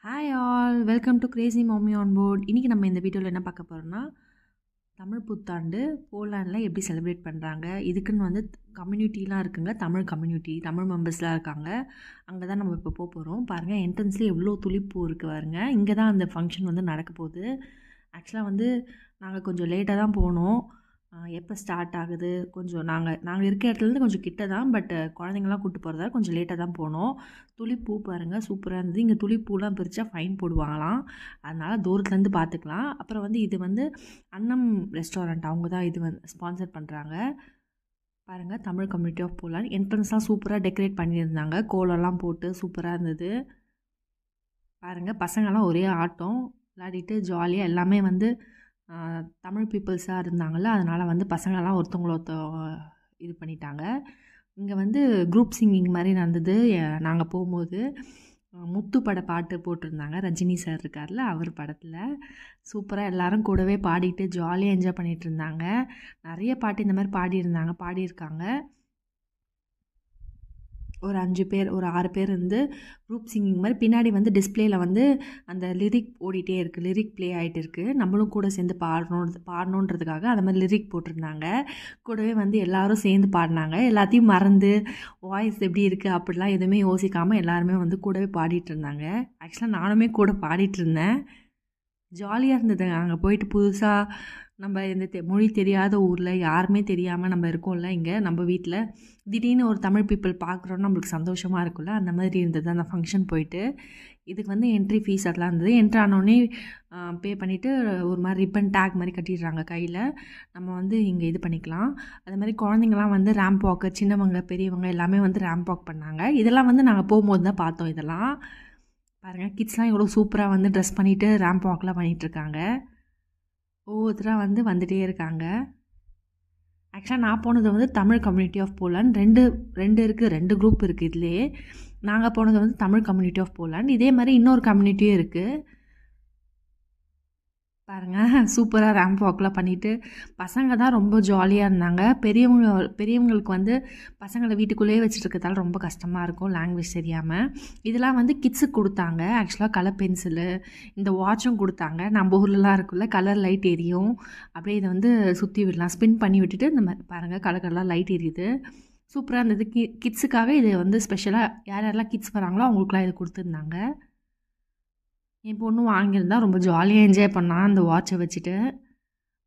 Hi all, welcome to crazy mummy on board. இன்றைக்கி நம்ம இந்த வீடியோவில் என்ன பார்க்க போகிறோம்னா, தமிழ் புத்தாண்டு போலாண்டில் எப்படி செலிப்ரேட் பண்ணுறாங்க. இதுக்குன்னு வந்து கம்யூனிட்டிலாம் இருக்குங்க, தமிழ் கம்யூனிட்டி, தமிழ் மெம்பர்ஸ்லாம் இருக்காங்க. அங்கே தான் நம்ம இப்போ போகிறோம். பாருங்கள், என்ட்ரன்ஸ்லேயே எவ்வளோ துளிப்பூ இருக்குது பாருங்க. இங்கே தான் அந்த ஃபங்க்ஷன் வந்து நடக்க போகுது. ஆக்சுவலாக வந்து நாங்கள் கொஞ்சம் லேட்டாக தான் போனோம். எப்போ ஸ்டார்ட் ஆகுது, கொஞ்சம் நாங்கள் இருக்க இடத்துலேருந்து கொஞ்சம் கிட்ட தான், பட் குழந்தைங்களாம் கூப்பிட்டு போகிறதால கொஞ்சம் லேட்டாக தான் போனோம். துளிப்பூ பாருங்கள், சூப்பராக இருந்தது. இங்கே துளிப்பூலாம் பிரித்தா ஃபைன் போடுவாங்களாம், அதனால் தூரத்துலேருந்து பார்த்துக்கலாம். அப்புறம் வந்து இது வந்து அன்னம் ரெஸ்டாரண்ட், அவங்க தான் இது வந்து ஸ்பான்சர் பண்ணுறாங்க. பாருங்கள், தமிழ் கம்யூனிட்டி ஆஃப் போலாண்ட். என்ட்ரன்ஸ்லாம் சூப்பராக டெக்கரேட் பண்ணியிருந்தாங்க, கோலம்லாம் போட்டு சூப்பராக இருந்தது. பாருங்கள், பசங்கள்லாம் ஒரே ஆட்டம் விளையாடிட்டு ஜாலியாக எல்லாமே வந்து தமிழ் பீப்புள்ஸாக இருந்தாங்கள்ல, அதனால் வந்து பசங்கள்லாம் ஒருத்தவங்கள இது பண்ணிட்டாங்க. இங்கே வந்து குரூப் சிங்கிங் மாதிரி நடந்தது. நாங்கள் போகும்போது முத்து பட பாட்டு போட்டிருந்தாங்க, ரஜினி சார் இருக்கார்ல, அவர் படத்தில். சூப்பராக எல்லோரும் கூடவே பாடிட்டு ஜாலியாக என்ஜாய் பண்ணிகிட்டு இருந்தாங்க. நிறைய பாட்டு இந்த மாதிரி பாடியிருக்காங்க. ஒரு 5 பேர், ஒரு 6 பேர் வந்து குரூப் சிங்கிங் மாதிரி. பின்னாடி வந்து டிஸ்பிளேயில் வந்து அந்த லிரிக் ஓடிட்டே இருக்குது, லிரிக் ப்ளே ஆகிட்டு இருக்குது. நம்மளும் கூட சேர்ந்து பாடணுன்றதுக்காக அந்த மாதிரி லிரிக் போட்டிருந்தாங்க. கூடவே வந்து எல்லோரும் சேர்ந்து பாடினாங்க. எல்லாத்தையும் மறந்து வாய்ஸ் எப்படி இருக்குது அப்படிலாம் எதுவுமே யோசிக்காமல் எல்லாருமே வந்து கூடவே பாடிட்டு இருந்தாங்க. ஆக்சுவலாக நானுமே கூட பாடிட்டு இருந்தேன். ஜாலியாக இருந்தது. அங்கே போயிட்டு புதுசாக நம்ம இந்த மொழி தெரியாத ஊரில், யாருமே தெரியாமல் நம்ம இருக்கோம்ல, இங்கே நம்ம வீட்டில் திடீர்னு ஒரு தமிழ் பீப்புள் பார்க்குறோன்னு நம்மளுக்கு சந்தோஷமாக இருக்கும்ல, அந்த மாதிரி இருந்தது அந்த ஃபங்க்ஷன். போயிட்டு இதுக்கு வந்து என்ட்ரி ஃபீஸ் அதெல்லாம் இருந்தது. என்ட்ரி ஆனோடனே பே பண்ணிவிட்டு ஒரு மாதிரி ரிப்பன் டேக் மாதிரி கட்டிடுறாங்க கையில். நம்ம வந்து இங்கே இது பண்ணிக்கலாம். அது மாதிரி குழந்தைங்களாம் வந்து ரேம்ப் வாக்கு, சின்னவங்க பெரியவங்க எல்லாமே வந்து ரேம்ப் வாக் பண்ணாங்க. இதெல்லாம் வந்து நாங்கள் போகும்போது தான் பார்த்தோம். இதெல்லாம் பாருங்கள், கிட்ஸ்லாம் எவ்வளோ சூப்பராக வந்து ட்ரெஸ் பண்ணிவிட்டு ரேம்ப் வாக்லாம் பண்ணிகிட்ருக்காங்க. ஒவ்வொருத்தராக வந்து வந்துகிட்டே இருக்காங்க. ஆக்சுவலாக நான் போனது வந்து தமிழ் கம்யூனிட்டி ஆஃப் போலாண்ட். ரெண்டு இருக்குது, 2 குரூப் இருக்குது இதுலேயே. நாங்கள் போனது வந்து தமிழ் கம்யூனிட்டி ஆஃப் போலாண்ட். இதே மாதிரி இன்னொரு கம்யூனிட்டியும் இருக்குது பாருங்கள். சூப்பராக ரேம்ப் வாக்லாம் பண்ணிவிட்டு பசங்க தான் ரொம்ப ஜாலியாக இருந்தாங்க. பெரியவங்களுக்கு வந்து பசங்களை வீட்டுக்குள்ளேயே வச்சுருக்கிறதால ரொம்ப கஷ்டமாக இருக்கும், லாங்குவேஜ் தெரியாமல். இதெல்லாம் வந்து கிட்ஸுக்கு கொடுத்தாங்க. ஆக்சுவலாக கலர் பென்சிலு, இந்த வாட்சும் கொடுத்தாங்க. நம்ம ஊர்லலாம் இருக்குல்ல, கலர் லைட் எரியும், அப்படியே இதை வந்து சுற்றி விடலாம், ஸ்பின் பண்ணி விட்டுட்டு இந்த மாதிரி பாருங்கள் கலர் கலராக லைட் எரியுது. சூப்பராக இருந்தது. கிட்ஸுக்காக இது வந்து ஸ்பெஷலாக யாரெல்லாம் கிட்ஸ் வராங்களோ அவங்களுக்குலாம் இது கொடுத்துருந்தாங்க. என் பொண்ணு வாங்கியிருந்தா ரொம்ப ஜாலியாக என்ஜாய் பண்ணான் அந்த வாட்சை வச்சுட்டு.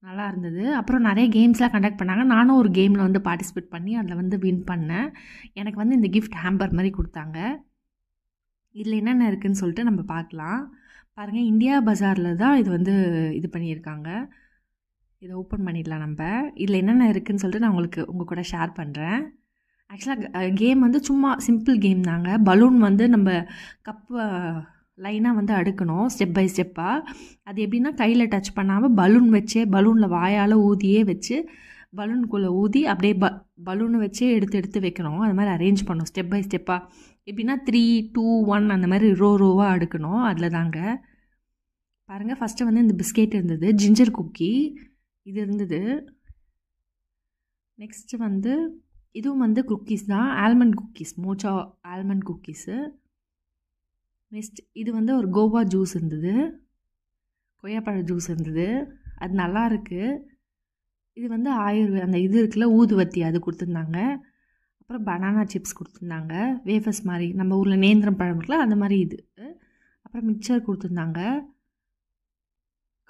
நல்லா இருந்தது. அப்புறம் நிறைய கேம்ஸ்லாம் கண்டக்ட் பண்ணாங்க. நானும் ஒரு கேமில் வந்து பார்ட்டிசிபேட் பண்ணி அதில் வந்து வின் பண்ணேன். எனக்கு வந்து இந்த கிஃப்ட் ஹேம்பர் மாதிரி கொடுத்தாங்க. இதில் என்னென்ன இருக்குதுன்னு சொல்லிட்டு நம்ம பார்க்கலாம். பாருங்கள், இந்தியா பஜாரில் தான் இது வந்து இது பண்ணியிருக்காங்க. இதை ஓப்பன் பண்ணிடலாம் நம்ம. இதில் என்னென்ன இருக்குதுன்னு சொல்லிட்டு நான் உங்கள் கூட ஷேர் பண்ணுறேன். ஆக்சுவலாக கேம் வந்து சும்மா சிம்பிள் கேம் தாங்க. பலூன் வந்து நம்ம கப்பை லைனாக வந்து அடுக்கணும், ஸ்டெப் பை ஸ்டெப்பாக. அது எப்படின்னா கையில் டச் பண்ணாமல் பலூனில் வாயால் ஊதியே வச்சு, பலூனுக்குள்ளே ஊதி அப்படியே பலூனை வச்சே எடுத்து வைக்கணும். அது மாதிரி அரேஞ்ச் பண்ணணும் ஸ்டெப் பை ஸ்டெப்பாக. எப்படின்னா 3, 2, 1 அந்த மாதிரி ரோவாக அடுக்கணும். அதில் தாங்க பாருங்கள். ஃபஸ்ட்டு வந்து இந்த பிஸ்கெட் இருந்தது, ஜிஞ்சர் குக்கி இது இருந்தது. நெக்ஸ்ட்டு வந்து இதுவும் வந்து குக்கீஸ் தான், almond cookies, Morcha almond cookies. Next இது வந்து ஒரு கோவா ஜூஸ் இருந்தது, கொய்யாப்பழ ஜூஸ் இருந்தது, அது நல்லா இருக்குது. இது வந்து அந்த இது இருக்குல்ல, ஊதுவத்தி, அது கொடுத்துருந்தாங்க. அப்புறம் பனானா சிப்ஸ் கொடுத்துருந்தாங்க, வேஃபர்ஸ் மாதிரி, நம்ம ஊரில் நேந்திரம் பழம் இருக்குல்ல அந்த மாதிரி இது. அப்புறம் மிக்சர் கொடுத்துருந்தாங்க,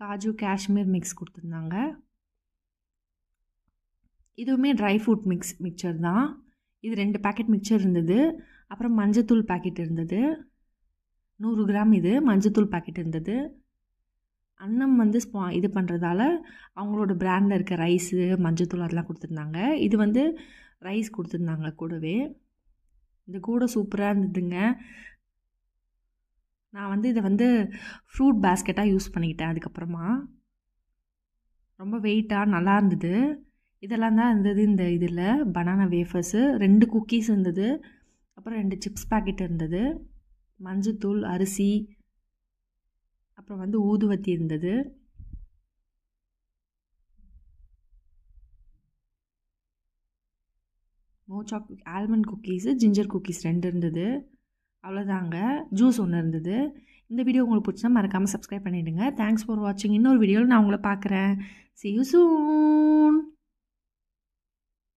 காஜு காஷ்மீர் மிக்ஸ் கொடுத்துருந்தாங்க. இதுவுமே ட்ரை ஃப்ரூட் மிக்சர் தான். இது 2 பேக்கெட் மிக்சர் இருந்தது. அப்புறம் மஞ்சத்தூள் பேக்கெட் இருந்தது, 100 கிராம் இது மஞ்சத்தூள் பேக்கெட் இருந்தது. அன்னம் வந்து இது பண்ணுறதால அவங்களோட பிராண்டில் இருக்க ரைஸு, மஞ்சத்தூள் அதெல்லாம் கொடுத்துருந்தாங்க. இது வந்து ரைஸ் கொடுத்துருந்தாங்க கூடவே. இந்த கூட சூப்பராக இருந்ததுங்க. நான் வந்து இதை வந்து ஃப்ரூட் பேஸ்கெட்டாக யூஸ் பண்ணிக்கிட்டேன். அதுக்கப்புறமா ரொம்ப வெயிட்டாக நல்லா இருந்தது. இதெல்லாம் தான் இருந்தது இந்த இதில். பனானா வேஃபர்ஸு, 2 குக்கீஸ் இருந்தது, அப்புறம் 2 சிப்ஸ் பேக்கெட் இருந்தது, மஞ்சத்தூள், அரிசி, அப்புறம் வந்து ஊதுவத்தி இருந்தது. Morcha almond cookies, ginger cookies 2 இருந்தது. அவ்வளோதாங்க. ஜூஸ் ஒன்று இருந்தது. இந்த வீடியோ உங்களுக்கு பிடிச்சா மறக்காமல் சப்ஸ்கிரைப் பண்ணிவிடுங்க. தேங்க்ஸ் ஃபார் வாட்சிங். இன்னொரு வீடியோவில் நான் உங்களை பார்க்குறேன். See you soon.